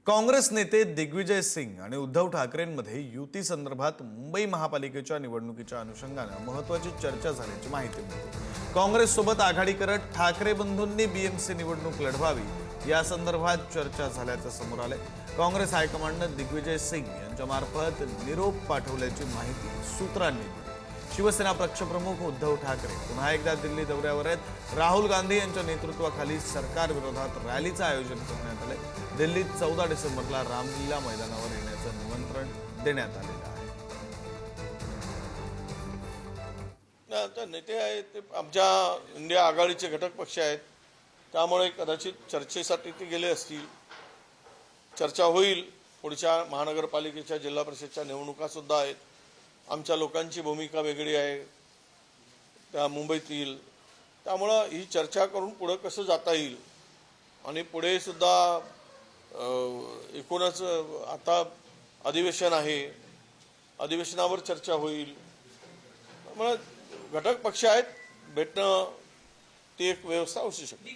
काँग्रेस नेते दिग्विजय सिंग आणि उद्धव ठाकरेंमध्ये युती संदर्भात मुंबई महापालिकेच्या निवडणुकीच्या अनुषंगाने महत्त्वाची चर्चा झाल्याची माहिती मिळते। काँग्रेस सोबत आघाडी करत ठाकरे बंधूंनी बीएमसी निवडणूक लढवावी या संदर्भात चर्चा झाल्याचे समोर आले। काँग्रेस हायकमांडने दिग्विजय सिंग यांच्यामार्फत निरोप पाठवल्याची माहिती सूत्रांनी दिली। शिवसेना पक्षप्रमुख उद्धव ठाकरे पुन्हा एकदा दिल्ली दौऱ्यावर आहेत। राहुल गांधी यांच्या नेतृत्वाखाली सरकार विरोधात रॅलीचं आयोजन करण्यात आले। दिल्लीत 14 डिसेंबरला रामलीला मैदानावर येण्याचं निमंत्रण देण्यात आलेलं आहे। आता नेते आहेत ते आमच्या इंडिया आघाडीचे घटक पक्ष आहेत, त्यामुळे कदाचित चर्चेसाठी ते गेले असतील। चर्चा होईल। पुढच्या महानगरपालिकेच्या जिल्हा परिषदच्या निवडणुका सुद्धा आहेत। आमच्या लोकांची भूमिका वेगळी आहे त्या मुंबईतील, त्यामुळे ही चर्चा करून पुढे कसं जाता येईल आणि पुढे सुद्धा एकूणच आता अधिवेशन आहे, अधिवेशनावर चर्चा होईल। त्यामुळे घटक पक्ष आहेत, भेटणं ती एक व्यवस्था असू शकते।